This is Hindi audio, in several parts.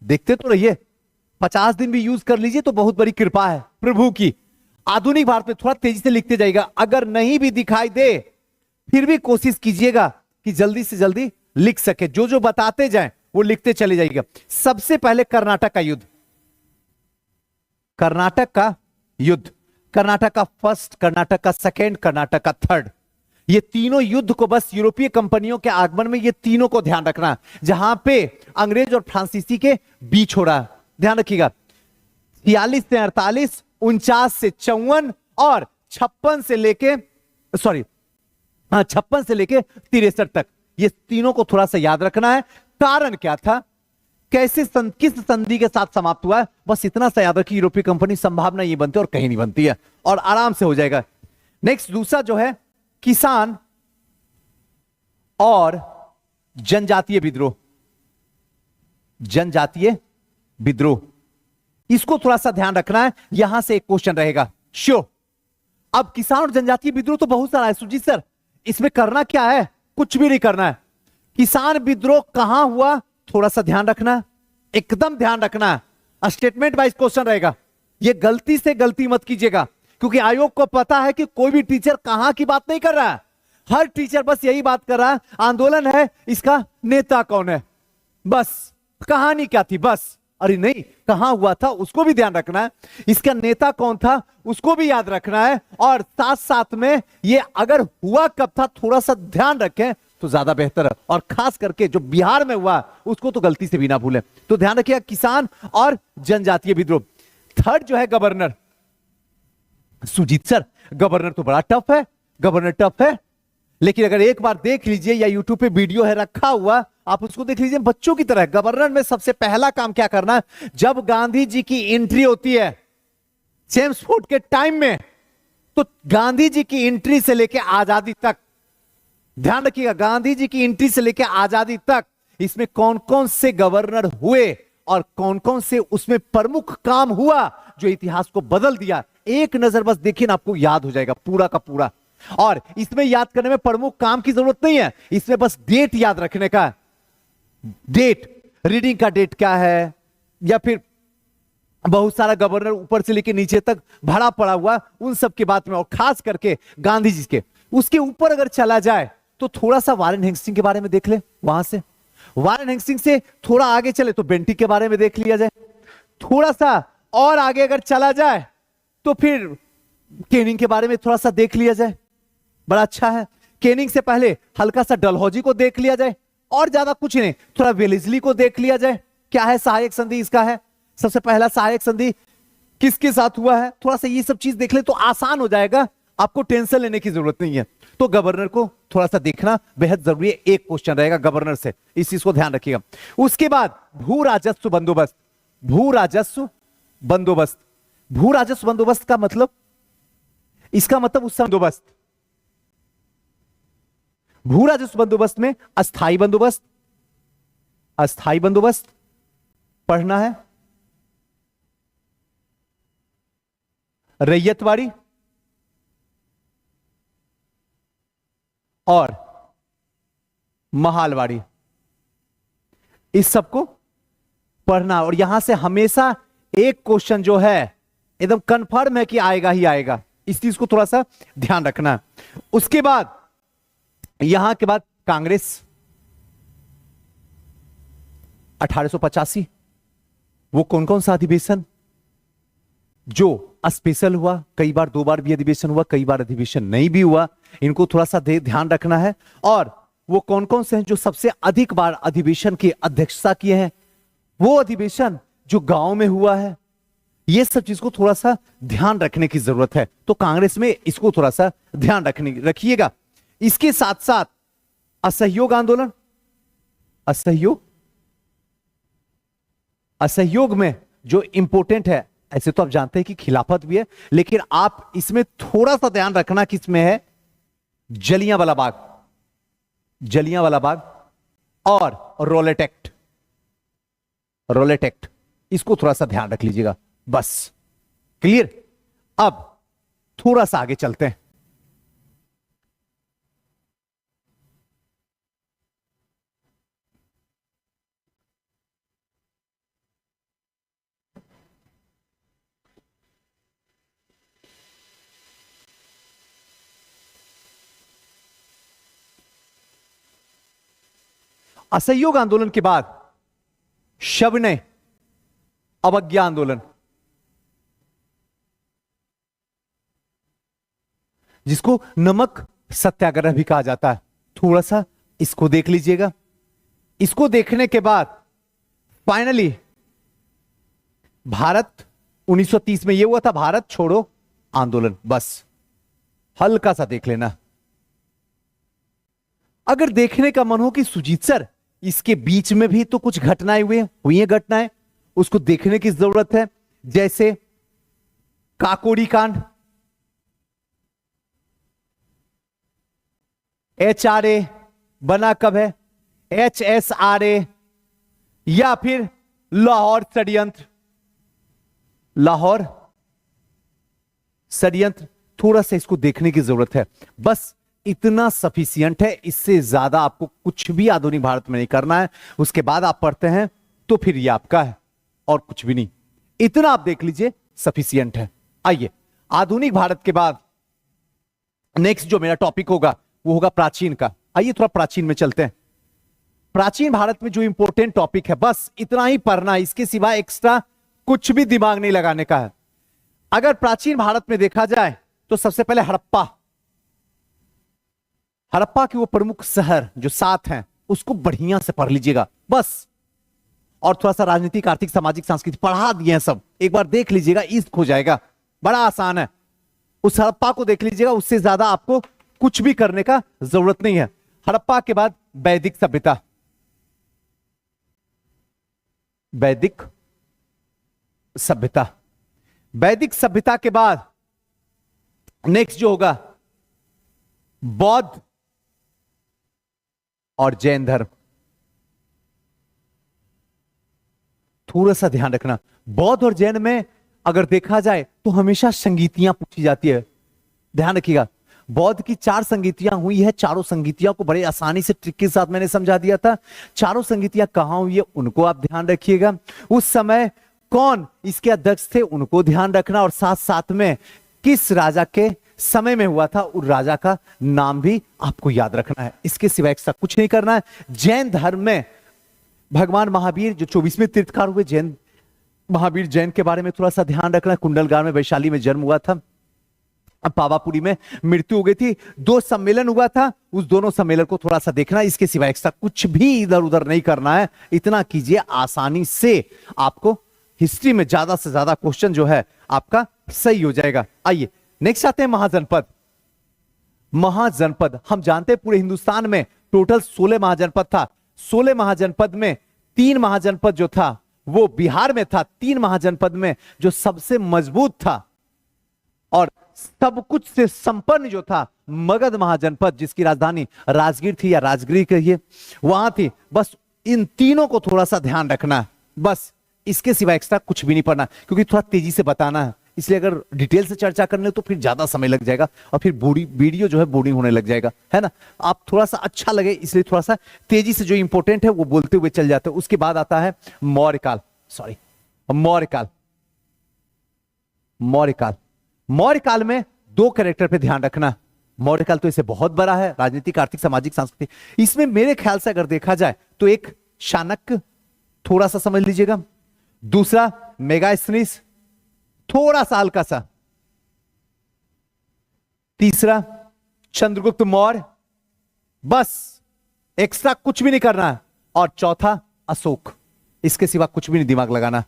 देखते तो रहिए, 50 दिन भी यूज कर लीजिए तो बहुत बड़ी कृपा है प्रभु की। आधुनिक भारत में थोड़ा तेजी से लिखते जाइएगा, अगर नहीं भी दिखाई दे फिर भी कोशिश कीजिएगा कि जल्दी से जल्दी लिख सके, जो जो बताते जाएं वो लिखते चले जाइएगा। सबसे पहले कर्नाटक का युद्ध, कर्नाटक का युद्ध, कर्नाटक का फर्स्ट, कर्नाटक का सेकेंड, कर्नाटक का थर्ड, ये तीनों युद्ध को बस यूरोपीय कंपनियों के आगमन में ये तीनों को ध्यान रखना, जहां पे अंग्रेज और फ्रांसीसी के बीच हो रहा है। ध्यान रखिएगा, 46 से 48, 49 से 54 और 56 से लेके 63 तक, ये तीनों को थोड़ा सा याद रखना है। कारण क्या था, कैसे किस संधि के साथ समाप्त हुआ है, बस इतना सा याद रखिए। यूरोपीय कंपनी संभावना ये बनती है और कहीं नहीं बनती है, और आराम से हो जाएगा। नेक्स्ट दूसरा जो है किसान और जनजातीय विद्रोह, जनजातीय विद्रोह, इसको थोड़ा सा ध्यान रखना है। यहां से एक क्वेश्चन रहेगा श्योर। अब किसान और जनजातीय विद्रोह तो बहुत सारा है सुजीत सर, इसमें करना क्या है, कुछ भी नहीं करना है। किसान विद्रोह कहां हुआ थोड़ा सा ध्यान रखना, एकदम ध्यान रखना, स्टेटमेंट वाइज क्वेश्चन रहेगा। ये गलती से गलती मत कीजिएगा, क्योंकि आयोग को पता है कि कोई भी टीचर कहां की बात नहीं कर रहा है। हर टीचर बस यही बात कर रहा है, आंदोलन है, इसका नेता कौन है, बस कहानी क्या थी बस। अरे नहीं, कहां हुआ था उसको भी ध्यान रखना है, इसका नेता कौन था उसको भी याद रखना है, और साथ साथ में ये अगर हुआ कब था थोड़ा सा ध्यान रखें तो ज्यादा बेहतर है। और खास करके जो बिहार में हुआ उसको तो गलती से भी ना भूलें। तो ध्यान रखिएगा, किसान और जनजातीय विद्रोह। थर्ड जो है गवर्नर। सुजीत सर गवर्नर तो बड़ा टफ है, गवर्नर टफ है, लेकिन अगर एक बार देख लीजिए, या यूट्यूब पे वीडियो है रखा हुआ, आप उसको देख लीजिए, बच्चों की तरह। गवर्नर में सबसे पहला काम क्या करना है, जब गांधी जी की एंट्री होती है चेम्सफोर्ड के टाइम में, तो गांधी जी की एंट्री से लेकर आजादी तक, ध्यान रखिएगा, गांधी जी की एंट्री से लेकर आजादी तक इसमें कौन कौन से गवर्नर हुए और कौन कौन से उसमें प्रमुख काम हुआ जो इतिहास को बदल दिया, एक नजर बस देखिए ना, आपको याद हो जाएगा पूरा का पूरा। और इसमें याद करने में प्रमुख काम की जरूरत नहीं है, इसमें बस डेट याद रखने का। डेट, रीडिंग का डेट क्या है, या फिर बहुत सारा गवर्नर ऊपर से लेकर नीचे तक भरा पड़ा हुआ, उन सब की बात में, और खास करके गांधी जी के। उसके ऊपर अगर चला जाए तो थोड़ा सा वारेन हेस्टिंग के बारे में देख ले, वहां से वारेन हेस्टिंग से थोड़ा आगे चले तो बेंटिक के बारे में देख लिया जाए, थोड़ा सा और आगे अगर चला जाए तो फिर केनिंग के बारे में थोड़ा सा देख लिया जाए, बड़ा अच्छा है। केनिंग से पहले हल्का सा डलहौजी को देख लिया जाए, और ज्यादा कुछ नहीं, थोड़ा वेलेस्ली को देख लिया जाए, क्या है सहायक संधि इसका है, सबसे पहला सहायक संधि किसके साथ हुआ है, थोड़ा सा ये सब चीज देख ले तो आसान हो जाएगा, आपको टेंशन लेने की जरूरत नहीं है। तो गवर्नर को थोड़ा सा देखना बेहद जरूरी है, एक क्वेश्चन रहेगा गवर्नर से, इस चीज को ध्यान रखिएगा। उसके बाद भू राजस्व बंदोबस्त, भू राजस्व बंदोबस्त, भू राजस्व बंदोबस्त का मतलब, इसका मतलब उस बंदोबस्त, भू राजस्व बंदोबस्त में अस्थाई बंदोबस्त, अस्थाई बंदोबस्त पढ़ना है, रैयतवाड़ी और महालवाड़ी, इस सबको पढ़ना। और यहां से हमेशा एक क्वेश्चन जो है एकदम कंफर्म है कि आएगा ही आएगा, इस चीज को थोड़ा सा ध्यान रखना। उसके बाद यहां के बाद कांग्रेस 1885, वो कौन कौन सा अधिवेशन जो स्पेशल हुआ, कई बार, 2 बार भी अधिवेशन हुआ, कई बार अधिवेशन नहीं भी हुआ, इनको थोड़ा सा ध्यान रखना है। और वो कौन कौन से हैं जो सबसे अधिक बार अधिवेशन की अध्यक्षता किए हैं, वो अधिवेशन जो गांव में हुआ है, ये सब चीज को थोड़ा सा ध्यान रखने की जरूरत है। तो कांग्रेस में इसको थोड़ा सा ध्यान रखिएगा। इसके साथ साथ असहयोग आंदोलन, असहयोग, असहयोग में जो इंपॉर्टेंट है, ऐसे तो आप जानते हैं कि खिलाफत भी है, लेकिन आप इसमें थोड़ा सा ध्यान रखना कि इसमें है जलियांवाला बाग, जलियांवाला बाग और रॉलेट एक्ट, रॉलेट एक्ट, इसको थोड़ा सा ध्यान रख लीजिएगा, बस क्लियर। अब थोड़ा सा आगे चलते हैं। असहयोग आंदोलन के बाद सविनय अवज्ञा आंदोलन, जिसको नमक सत्याग्रह भी कहा जाता है। थोड़ा सा इसको देख लीजिएगा। इसको देखने के बाद फाइनली भारत 1930 में यह हुआ था, भारत छोड़ो आंदोलन। बस हल्का सा देख लेना। अगर देखने का मन हो कि सुजीत सर इसके बीच में भी तो कुछ घटनाएं हुई हैं घटनाएं, उसको देखने की जरूरत है। जैसे काकोरी कांड, HRA बना कब है, HSRA, या फिर लाहौर षड्यंत्र। लाहौर षड्यंत्र, थोड़ा सा इसको देखने की जरूरत है। बस इतना सफिशियंट है, इससे ज्यादा आपको कुछ भी आधुनिक भारत में नहीं करना है। उसके बाद आप पढ़ते हैं तो फिर ये आपका है और कुछ भी नहीं। इतना आप देख लीजिए, सफिशियंट है। आइए, आधुनिक भारत के बाद नेक्स्ट जो मेरा टॉपिक होगा वो होगा प्राचीन का। आइए थोड़ा प्राचीन में चलते हैं। प्राचीन भारत में जो इंपॉर्टेंट टॉपिक है, बस इतना ही पढ़ना, इसके सिवाय एक्स्ट्रा कुछ भी दिमाग नहीं लगाने का है। अगर प्राचीन भारत में देखा जाए तो सबसे पहले हड़प्पा के वो प्रमुख शहर जो 7 हैं, उसको बढ़िया से पढ़ लीजिएगा बस। और थोड़ा सा राजनीतिक, आर्थिक, सामाजिक, सांस्कृतिक पढ़ा दिए हैं सब, एक बार देख लीजिएगा, ईस्ट हो जाएगा। बड़ा आसान है, उस हड़प्पा को देख लीजिएगा, उससे ज्यादा आपको कुछ भी करने का जरूरत नहीं है। हड़प्पा के बाद वैदिक सभ्यता, वैदिक सभ्यता, वैदिक सभ्यता के बाद नेक्स्ट जो होगा बौद्ध और जैन धर्म। थोड़ा सा ध्यान रखना, बौद्ध और जैन में अगर देखा जाए तो हमेशा संगीतियां पूछी जाती है, ध्यान रखिएगा। बौद्ध की 4 संगीतियां हुई है, चारों संगीतियां को बड़े आसानी से ट्रिक के साथ मैंने समझा दिया था। चारों संगीतियां कहां हुई है उनको आप ध्यान रखिएगा। उस समय कौन इसके अध्यक्ष थे उनको ध्यान रखना, और साथ साथ में किस राजा के समय में हुआ था उस राजा का नाम भी आपको याद रखना है। इसके सिवाय एक्स्ट्रा कुछ नहीं करना है। जैन धर्म में भगवान महावीर जो 24वें तीर्थकार हुए, जैन महावीर जैन के बारे में थोड़ा सा ध्यान रखना। कुंडलगार में, वैशाली में जन्म हुआ था, अब पावापुरी में मृत्यु हो गई थी। 2 सम्मेलन हुआ था, उस दोनों सम्मेलन को थोड़ा सा देखना। इसके सिवाय एक्स्ट्रा कुछ भी इधर उधर नहीं करना है। इतना कीजिए, आसानी से आपको हिस्ट्री में ज्यादा से ज्यादा क्वेश्चन जो है आपका सही हो जाएगा। आइए नेक्स्ट आते हैं महाजनपद। महाजनपद, हम जानते हैं पूरे हिंदुस्तान में टोटल 16 महाजनपद था। 16 महाजनपद में 3 महाजनपद जो था वो बिहार में था। 3 महाजनपद में जो सबसे मजबूत था और सब कुछ से संपन्न जो था, मगध महाजनपद, जिसकी राजधानी राजगीर थी या राजगिरी कहिए, वहां थी। बस इन तीनों को थोड़ा सा ध्यान रखना है, बस इसके सिवा एक्स्ट्रा कुछ भी नहीं पढ़ना, क्योंकि थोड़ा तेजी से बताना है। इसलिए अगर डिटेल से चर्चा करने तो फिर ज्यादा समय लग जाएगा और फिर वीडियो जो है बोरिंग होने लग जाएगा, है ना। आप थोड़ा सा अच्छा लगे इसलिए थोड़ा सा तेजी से जो इंपॉर्टेंट है वो बोलते हुए चल जाते हैं। उसके बाद आता है मौर्यकाल, मौर्यकाल। मौर्यकाल में 2 कैरेक्टर पे ध्यान रखना। मौर्यकाल तो इसे बहुत बड़ा है, राजनीतिक, आर्थिक, सामाजिक, सांस्कृतिक। इसमें मेरे ख्याल से अगर देखा जाए तो एक चाणक्य, थोड़ा सा समझ लीजिएगा। दूसरा मेगास्थनीज, थोड़ा सा हल्का सा। तीसरा चंद्रगुप्त मौर्य, बस एक्स्ट्रा कुछ भी नहीं करना है। और चौथा अशोक, इसके सिवा कुछ भी नहीं दिमाग लगाना।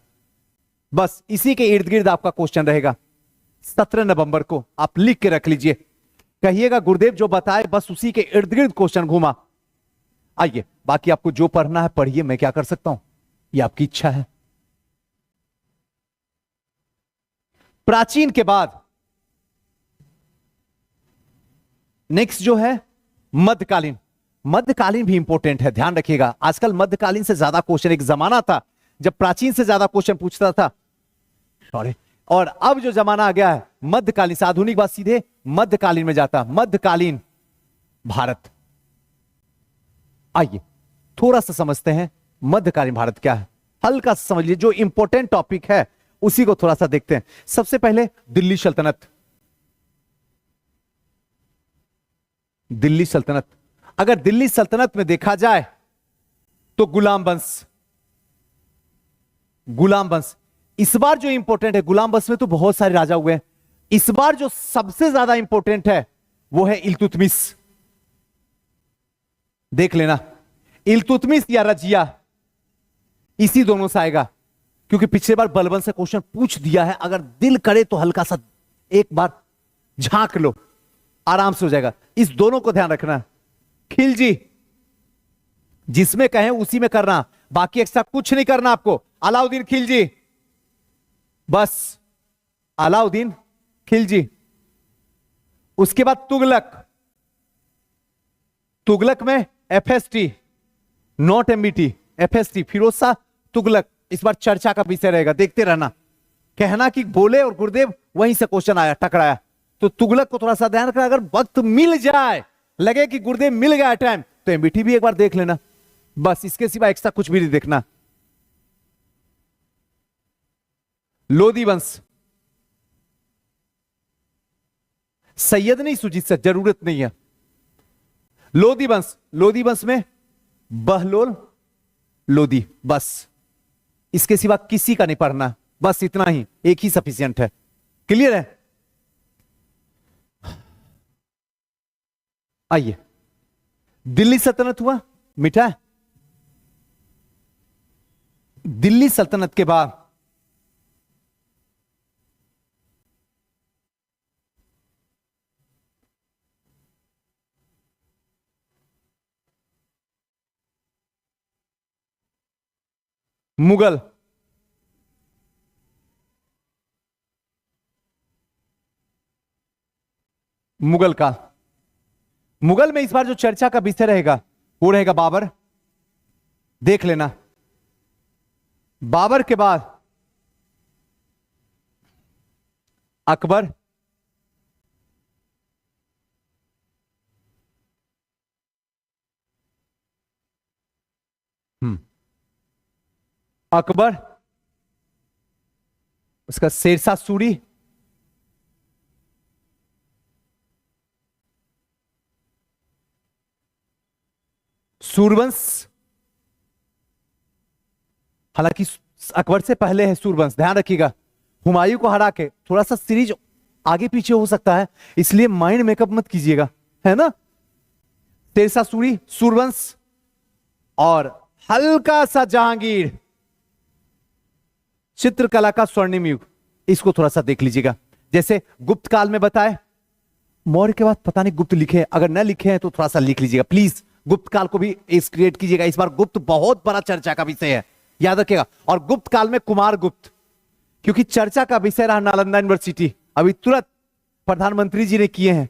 बस इसी के इर्द गिर्द आपका क्वेश्चन रहेगा। 17 नवंबर को आप लिख के रख लीजिए, कहिएगा गुरुदेव जो बताए बस उसी के इर्द गिर्द क्वेश्चन घूमा। आइए, बाकी आपको जो पढ़ना है पढ़िए, मैं क्या कर सकता हूं, ये आपकी इच्छा है। प्राचीन के बाद नेक्स्ट जो है मध्यकालीन। मध्यकालीन भी इंपॉर्टेंट है, ध्यान रखिएगा। आजकल मध्यकालीन से ज्यादा क्वेश्चन, एक जमाना था जब प्राचीन से ज्यादा क्वेश्चन पूछता था, सॉरी, और अब जो जमाना आ गया है मध्यकालीन से, आधुनिक बात सीधे मध्यकालीन में जाता। मध्यकालीन भारत, आइए थोड़ा सा समझते हैं मध्यकालीन भारत क्या है। हल्का सा समझ लीजिए, जो इंपॉर्टेंट टॉपिक है उसी को थोड़ा सा देखते हैं। सबसे पहले दिल्ली सल्तनत। दिल्ली सल्तनत, अगर दिल्ली सल्तनत में देखा जाए तो गुलाम वंश। गुलाम वंश इस बार जो इंपॉर्टेंट है, गुलाम वंश में तो बहुत सारे राजा हुए हैं, इस बार जो सबसे ज्यादा इंपॉर्टेंट है वो है इल्तुतमिश। देख लेना, इल्तुतमिश या रजिया, इसी दोनों से आएगा, क्योंकि पिछले बार बलबन से क्वेश्चन पूछ दिया है। अगर दिल करे तो हल्का सा एक बार झांक लो, आराम से हो जाएगा। इस दोनों को ध्यान रखना। खिलजी, जिसमें कहें उसी में करना, बाकी एक्स्ट्रा कुछ नहीं करना आपको। अलाउद्दीन खिलजी, बस अलाउद्दीन खिलजी। उसके बाद तुगलक, तुगलक में FST, not MBT, FST, Firoz Shah Tughlaq. इस बार चर्चा का विषय रहेगा, देखते रहना। कहना कि बोले और गुरुदेव वहीं से क्वेश्चन आया, टकराया, तो तुगलक को थोड़ा सा ध्यान रखना। अगर वक्त मिल जाए, लगे कि गुरुदेव मिल गया टाइम, तो एमबीटी भी एक बार देख लेना, बस। इसके सिवा एक्स्ट्रा कुछ भी नहीं देखना। लोधी वंश, सैयद नहीं सुजीत सर, जरूरत नहीं है। लोधी वंश, लोधी वंश में बहलोल लोधी, बस। इसके सिवा किसी का नहीं पढ़ना, बस इतना ही, एक ही सफिशिएंट है। क्लियर है? आइए, दिल्ली सल्तनत हुआ, मिटा है। दिल्ली सल्तनत के बाद मुगल, मुगल का, मुगल में इस बार जो चर्चा का विषय रहेगा वो रहेगा बाबर। देख लेना, बाबर के बाद अकबर, अकबर, उसका शेरशाह सूरी, सूरवंश। हालांकि अकबर से पहले है सूरवंश, ध्यान रखिएगा। हुमायूं को हरा के थोड़ा सा सीरीज आगे पीछे हो सकता है, इसलिए माइंड मेकअप मत कीजिएगा, है ना। शेरशाह सूरी, सूरवंश, और हल्का सा जहांगीर। चित्रकला का स्वर्णिम युग, इसको थोड़ा सा देख लीजिएगा। जैसे गुप्त काल में बताए, मौर्य के बाद पता नहीं गुप्त लिखे हैं, अगर न लिखे हैं तो थोड़ा सा लिख लीजिएगा प्लीज। गुप्त काल को भी क्रिएट कीजिएगा। इस बार गुप्त बहुत बड़ा चर्चा का विषय है, याद रखिएगा। और गुप्त काल में कुमार गुप्त, क्योंकि चर्चा का विषय रहा नालंदा यूनिवर्सिटी, अभी तुरंत प्रधानमंत्री जी ने किए हैं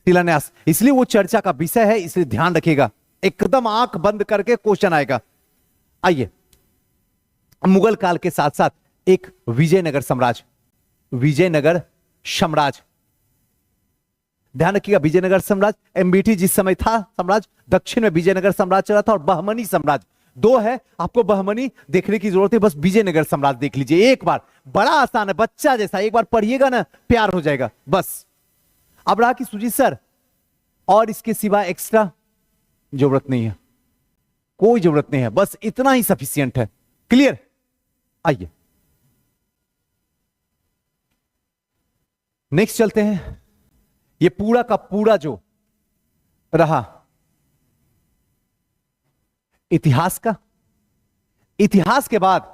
शिलान्यास, इसलिए वो चर्चा का विषय है, इसलिए ध्यान रखिएगा। एकदम आंख बंद करके क्वेश्चन आएगा। आइए, मुगल काल के साथ साथ एक विजयनगर साम्राज्य, विजयनगर साम्राज्य, ध्यान रखिएगा। विजयनगर साम्राज्य, एमबीटी जिस समय था साम्राज्य, दक्षिण में विजयनगर साम्राज्य चला था, और बहमनी साम्राज्य, दो है। आपको बहमनी देखने की जरूरत है, बस विजयनगर साम्राज्य देख लीजिए एक बार, बड़ा आसान है, बच्चा जैसा, एक बार पढ़िएगा ना प्यार हो जाएगा, बस। अब रहा कि सुजीत सर और इसके सिवा एक्स्ट्रा जरूरत नहीं है, कोई जरूरत नहीं है, बस इतना ही सफिशियंट है। क्लियर? आइए नेक्स्ट चलते हैं। ये पूरा का पूरा जो रहा इतिहास का, इतिहास के बाद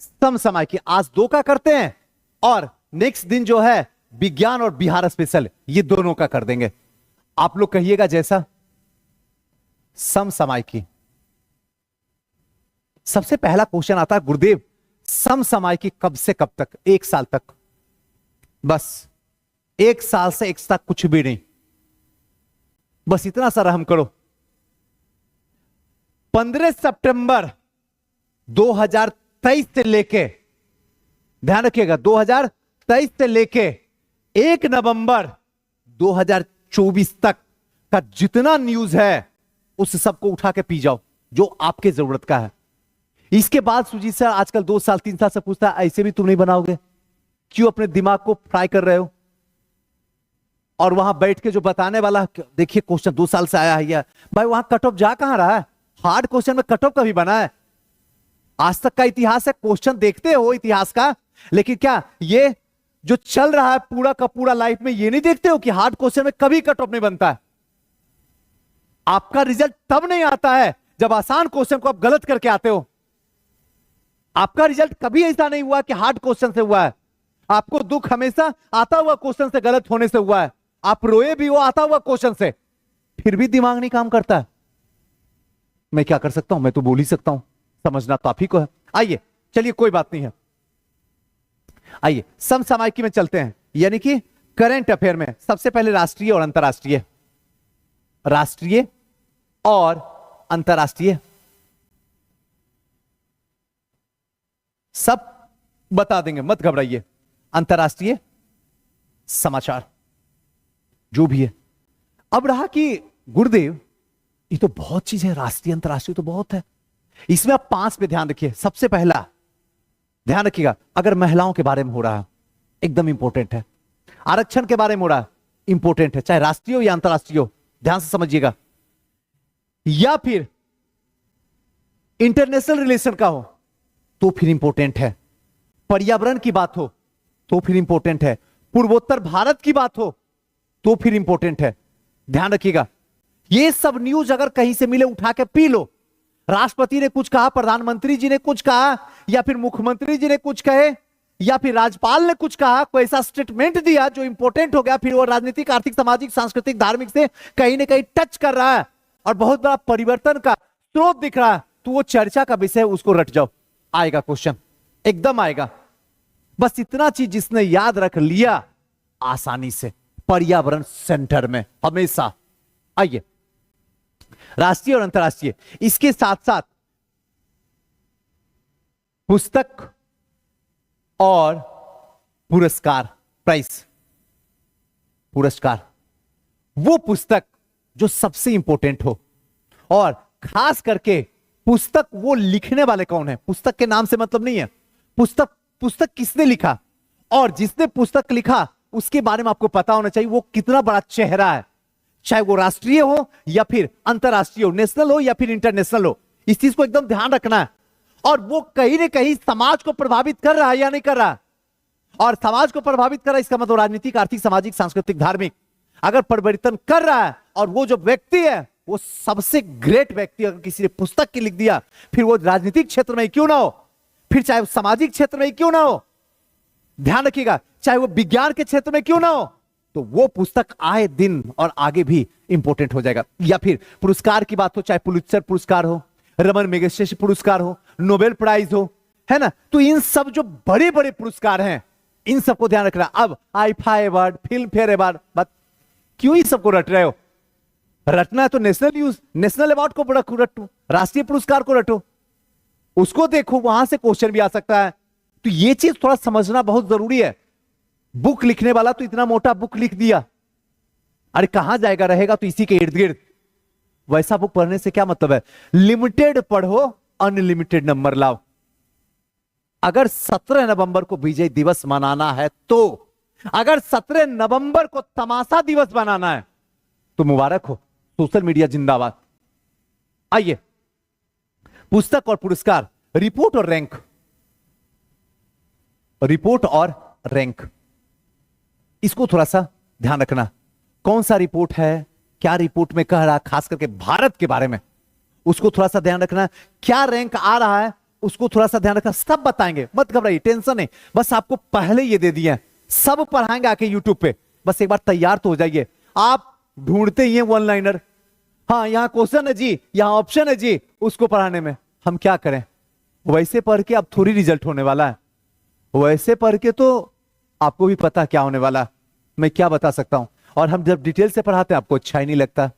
समसामयिक की, आज दो का करते हैं, और नेक्स्ट दिन जो है विज्ञान और बिहार स्पेशल, ये दोनों का कर देंगे। आप लोग कहिएगा जैसा। समसामयिक की सबसे पहला क्वेश्चन आता है, गुरुदेव समसामयिक की कब से कब तक? 1 साल तक, बस 1 साल से एक्स्ट्रा कुछ भी नहीं, बस इतना सा रहम करो। 15 सितंबर 2023 से लेके, ध्यान रखिएगा, 2023 से लेके 1 नवंबर 2024 तक का जितना न्यूज है उस सबको उठा के पी जाओ, जो आपके जरूरत का है। इसके बाद सुजीत सर आजकल 2 साल 3 साल से पूछता है, ऐसे भी तुम नहीं बनाओगे, क्यों अपने दिमाग को फ्राई कर रहे हो? और वहां बैठ के जो बताने वाला, देखिए क्वेश्चन 2 साल से आया है, भाई वहां कट ऑफ जा कहां रहा है? हार्ड क्वेश्चन में कट ऑफ कभी बना है? आज तक का इतिहास है, क्वेश्चन देखते हो इतिहास का, लेकिन क्या ये जो चल रहा है पूरा का पूरा लाइफ में, ये नहीं देखते हो कि हार्ड क्वेश्चन में कभी कट ऑफ नहीं बनता है? आपका रिजल्ट तब नहीं आता है जब आसान क्वेश्चन को आप गलत करके आते हो। आपका रिजल्ट कभी ऐसा नहीं हुआ कि हार्ड क्वेश्चन से हुआ है। आपको दुख हमेशा आता हुआ क्वेश्चन से गलत होने से हुआ है। आप रोए भी हो आता हुआ क्वेश्चन से, फिर भी दिमाग नहीं काम करता है। मैं क्या कर सकता हूं? मैं तो बोल ही सकता हूं, समझना तो आप ही को है। आइए चलिए, कोई बात नहीं है, आइए समसामयिकी में चलते हैं, यानी कि करंट अफेयर में। सबसे पहले राष्ट्रीय और अंतर्राष्ट्रीय, राष्ट्रीय और अंतर्राष्ट्रीय सब बता देंगे, मत घबराइए। अंतर्राष्ट्रीय समाचार जो भी है। अब रहा कि गुरुदेव ये तो बहुत चीज है, राष्ट्रीय अंतर्राष्ट्रीय तो बहुत है, इसमें आप 5 पे ध्यान रखिए। सबसे पहला ध्यान रखिएगा, अगर महिलाओं के बारे में हो रहा है एकदम इंपॉर्टेंट है, आरक्षण के बारे में हो रहा है इंपॉर्टेंट है, चाहे राष्ट्रीय हो या अंतर्राष्ट्रीय हो, ध्यान से समझिएगा। या फिर इंटरनेशनल रिलेशन का हो तो फिर इंपॉर्टेंट है, पर्यावरण की बात हो तो फिर इंपॉर्टेंट है, पूर्वोत्तर भारत की बात हो तो फिर इंपॉर्टेंट है। ध्यान रखिएगा, ये सब न्यूज अगर कहीं से मिले उठा के पी लो। राष्ट्रपति ने कुछ कहा, प्रधानमंत्री जी ने कुछ कहा, या फिर मुख्यमंत्री जी ने कुछ कहे, या फिर राज्यपाल ने कुछ कहा, कोई ऐसा स्टेटमेंट दिया जो इंपॉर्टेंट हो गया, फिर वो राजनीतिक, आर्थिक, सामाजिक, सांस्कृतिक, धार्मिक से कहीं ना कहीं टच कर रहा है और बहुत बड़ा परिवर्तन का स्रोत दिख रहा है, तो वो चर्चा का विषय, उसको रट जाओ, आएगा क्वेश्चन, एकदम आएगा। बस इतना चीज जिसने याद रख लिया आसानी से, पर्यावरण सेंटर में हमेशा। आइए राष्ट्रीय और अंतर्राष्ट्रीय, इसके साथ साथ पुस्तक और पुरस्कार, प्राइस, पुरस्कार, वो पुस्तक जो सबसे इंपॉर्टेंट हो, और खास करके पुस्तक वो लिखने वाले कौन है। पुस्तक के नाम से मतलब नहीं है, पुस्तक किसने लिखा, और जिसने पुस्तक लिखा उसके बारे में आपको पता होना चाहिए वो कितना बड़ा चेहरा है, चाहे वो राष्ट्रीय हो या फिर अंतरराष्ट्रीय हो, नेशनल हो या फिर इंटरनेशनल हो। इस चीज को एकदम ध्यान रखना है। और वो कहीं ना कहीं समाज को प्रभावित कर रहा है या नहीं कर रहा, और समाज को प्रभावित कर रहा है इसका मतलब राजनीतिक, आर्थिक, सामाजिक, सांस्कृतिक, धार्मिक अगर परिवर्तन कर रहा है, और वो जो व्यक्ति है वो सबसे ग्रेट व्यक्ति अगर किसी ने पुस्तक की लिख दिया, फिर वो राजनीतिक क्षेत्र में क्यों ना हो, फिर चाहे वो सामाजिक क्षेत्र में क्यों ना हो, ध्यान रखिएगा, चाहे वो विज्ञान के क्षेत्र में क्यों ना हो, तो वो पुस्तक आए दिन और आगे भी इंपॉर्टेंट हो जाएगा। या फिर पुरस्कार की बात हो, चाहे पुलित्जर पुरस्कार हो, रमन मैगसेसे पुरस्कार हो, नोबेल प्राइज हो, है ना, तो इन सब जो बड़े बड़े पुरस्कार हैं इन सबको ध्यान रखना। अब IIFA award, film fair award, बात क्यों ही सबको रट रहे हो? रटना है तो नेशनल अवार्ड को रटो, राष्ट्रीय पुरस्कार को रटो, उसको देखो, वहां से क्वेश्चन भी आ सकता है। तो ये चीज थोड़ा समझना बहुत जरूरी है। बुक लिखने वाला तो इतना मोटा बुक लिख दिया, अरे कहां जाएगा, रहेगा तो इसी के इर्द गिर्द। वैसा बुक पढ़ने से क्या मतलब है? लिमिटेड पढ़ो, अनलिमिटेड नंबर लाओ। अगर 17 नवंबर को विजय दिवस मनाना है, तो अगर 17 नवंबर को तमाशा दिवस बनाना है तो मुबारक हो, सोशल मीडिया जिंदाबाद। आइए पुस्तक और पुरस्कार, रिपोर्ट और रैंक, रिपोर्ट और रैंक, इसको थोड़ा सा ध्यान रखना। कौन सा रिपोर्ट है, क्या रिपोर्ट में कह रहा, खास करके भारत के बारे में, उसको थोड़ा सा ध्यान रखना। क्या रैंक आ रहा है उसको थोड़ा सा ध्यान रखना। सब बताएंगे, मत घबराइए, टेंशन नहीं, बस आपको पहले ये दे दिए, सब पढ़ाएंगे आके यूट्यूब पे, बस एक बार तैयार तो हो जाइए। आप ढूंढते ही हैं वन लाइनर, हाँ यहां क्वेश्चन है जी, यहां ऑप्शन है जी, उसको पढ़ाने में हम क्या करें? वैसे पढ़ के अब थोड़ी रिजल्ट होने वाला है, वैसे पढ़ के तो आपको भी पता क्या होने वाला, मैं क्या बता सकता हूं। और हम जब डिटेल से पढ़ाते हैं आपको अच्छा ही नहीं लगता,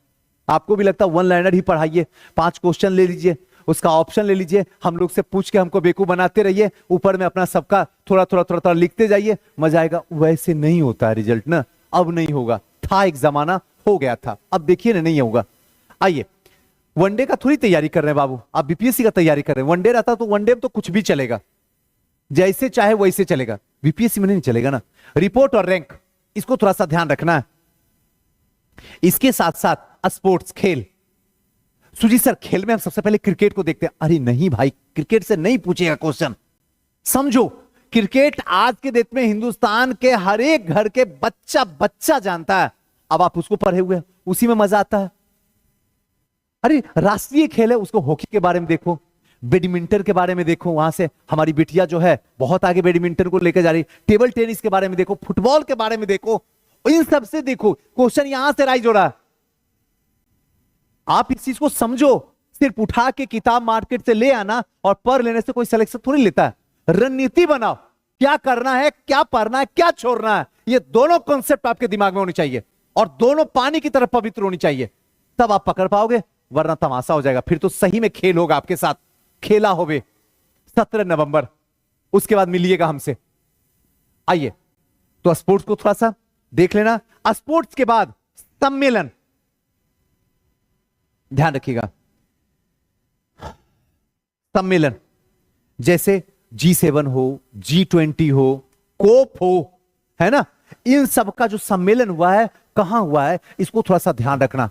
आपको भी लगता वन लाइनर ही पढ़ाइए, 5 क्वेश्चन ले लीजिए, उसका ऑप्शन ले लीजिए, हम लोग से पूछ के हमको बेवकूफ बनाते रहिए, ऊपर में अपना सबका थोड़ा थोड़ा थोड़ा थोड़ा लिखते जाइए, मजा आएगा। वैसे नहीं होता है रिजल्ट ना, अब नहीं होगा, था एक जमाना, हो गया था, अब देखिए ना नहीं होगा। आइए वनडे का थोड़ी तैयारी कर रहे हैं बाबू, आप बीपीएससी का तैयारी कर रहे हैं। वनडे रहता तो वनडे में तो कुछ भी चलेगा, जैसे चाहे वैसे चलेगा, बीपीएससी में नहीं चलेगा ना। रिपोर्ट और रैंक, इसको थोड़ा सा ध्यान रखना है। इसके साथ साथ स्पोर्ट्स, खेल, सुजीत सर खेल में हम सबसे पहले क्रिकेट को देखते हैं। अरे नहीं भाई, क्रिकेट से नहीं पूछेगा क्वेश्चन। समझो, क्रिकेट आज के डेट में हिंदुस्तान के हर एक घर के बच्चा बच्चा जानता है। अब आप उसको पढ़े हुए, उसी में मजा आता है। अरे राष्ट्रीय खेल है, उसको हॉकी के बारे में देखो, बैडमिंटन के बारे में देखो, वहां से हमारी बिटिया जो है बहुत आगे बैडमिंटन को लेकर जा रही। टेबल टेनिस के बारे में देखो, फुटबॉल के बारे में देखो, इन सब से देखो क्वेश्चन यहां से राइज हो रहा है। आप इस चीज को समझो। सिर्फ उठा के किताब मार्केट से ले आना और पढ़ लेने से कोई सिलेक्शन थोड़ी लेता है। रणनीति बनाओ, क्या करना है, क्या पढ़ना है, क्या छोड़ना है, ये दोनों कॉन्सेप्ट आपके दिमाग में होनी चाहिए और दोनों पानी की तरह पवित्र होनी चाहिए, तब आप पकड़ पाओगे, वरना तमाशा हो जाएगा। फिर तो सही में खेल होगा आपके साथ, खेला होवे 17 नवंबर, उसके बाद मिलिएगा हमसे। आइए तो स्पोर्ट्स को थोड़ा सा देख लेना। स्पोर्ट्स के बाद सम्मेलन, ध्यान रखिएगा। सम्मेलन जैसे G7 हो, G20 हो, कोप हो, है ना, इन सब का जो सम्मेलन हुआ है कहां हुआ है, इसको थोड़ा सा ध्यान रखना।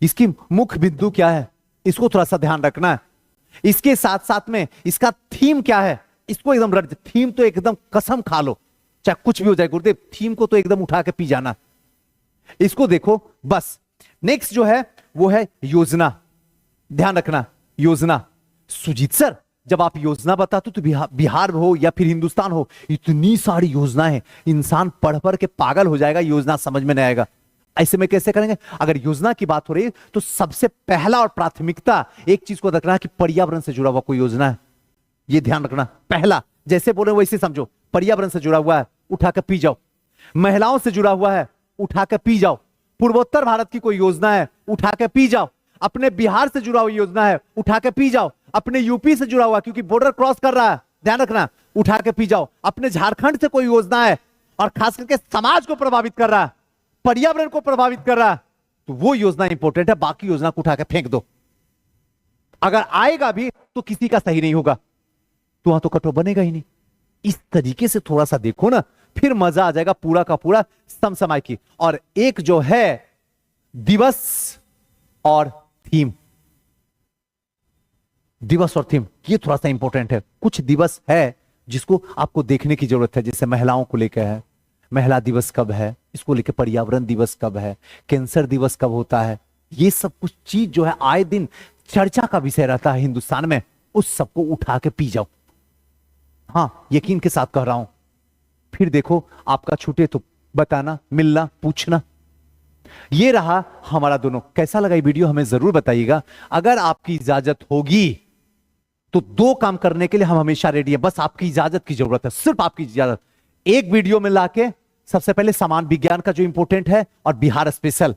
इसकी मुख्य बिंदु क्या है, इसको थोड़ा सा ध्यान रखना है। इसके साथ साथ में इसका थीम क्या है, इसको एकदम रट। थीम तो एकदम कसम खा लो, चाहे कुछ भी हो जाए गुरुदेव, थीम को तो एकदम उठा के पी जाना। इसको देखो बस। नेक्स्ट जो है वो है योजना, ध्यान रखना योजना। सुजीत सर जब आप योजना बताते तो बिहार हो या फिर हिंदुस्तान हो, इतनी सारी योजनाएं हैं, इंसान पढ़ पढ़ के पागल हो जाएगा, योजना समझ में नहीं आएगा। ऐसे में कैसे करेंगे? अगर योजना की बात हो रही है तो सबसे पहला और प्राथमिकता एक चीज को रखना है कि पर्यावरण से जुड़ा हुआ कोई योजना है, ये ध्यान रखना। पहला, जैसे बोले वैसे समझो, पर्यावरण से जुड़ा हुआ है, उठा के पी जाओ। महिलाओं से जुड़ा हुआ है, उठा के पी जाओ। पूर्वोत्तर भारत की कोई योजना है, उठा के पी जाओ। अपने बिहार से जुड़ा हुआ योजना है, उठा के पी जाओ। अपने यूपी से जुड़ा हुआ, क्योंकि बॉर्डर क्रॉस कर रहा है, ध्यान रखना, उठा के पी जाओ। अपने झारखंड से कोई योजना है और खास करके समाज को प्रभावित कर रहा है, पर्यावरण को प्रभावित कर रहा है, तो वो योजना इंपॉर्टेंट है। बाकी योजना को उठा के फेंक दो। अगर आएगा भी तो किसी का सही नहीं होगा, तो वहां तो कटो बनेगा ही नहीं। इस तरीके से थोड़ा सा देखो ना, फिर मजा आ जाएगा पूरा का पूरा समसमाय की। और एक जो है दिवस और थीम, दिवस और थीम ये थोड़ा सा इंपॉर्टेंट है। कुछ दिवस है जिसको आपको देखने की जरूरत है, जैसे महिलाओं को लेकर है, महिला दिवस कब है, इसको लेकर पर्यावरण दिवस कब है, कैंसर दिवस कब होता है, ये सब कुछ चीज जो है आए दिन चर्चा का विषय रहता है हिंदुस्तान में, उस सबको उठा के पी जाओ। हां, यकीन के साथ कह रहा हूं। फिर देखो आपका छूटे तो बताना, मिलना, पूछना। ये रहा हमारा दोनों। कैसा लगा ये वीडियो हमें जरूर बताइएगा। अगर आपकी इजाजत होगी तो 2 काम करने के लिए हम हमेशा रेडी है, बस आपकी इजाजत की जरूरत है, सिर्फ आपकी इजाजत। एक वीडियो में लाके सबसे पहले समान विज्ञान का जो इंपॉर्टेंट है और बिहार स्पेशल,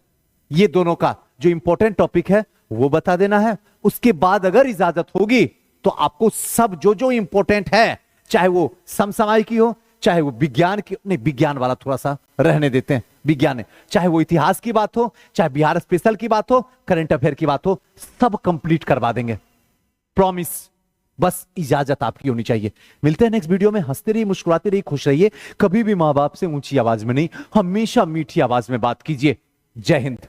ये दोनों का जो इंपॉर्टेंट टॉपिक है वो बता देना है। उसके बाद अगर इजाजत होगी तो आपको सब जो जो इंपॉर्टेंट है, चाहे वो समसामयिक की हो, चाहे वो विज्ञान की, नहीं विज्ञान वाला थोड़ा सा रहने देते हैं, विज्ञान है, चाहे वो इतिहास की बात हो, चाहे बिहार स्पेशल की बात हो, करंट अफेयर की बात हो, सब कंप्लीट करवा देंगे, प्रॉमिस। बस इजाजत आपकी होनी चाहिए। मिलते हैं नेक्स्ट वीडियो में। हंसते रहिए, मुस्कुराते रहिए, खुश रहिए। कभी भी मां बाप से ऊंची आवाज में नहीं, हमेशा मीठी आवाज में बात कीजिए। जय हिंद।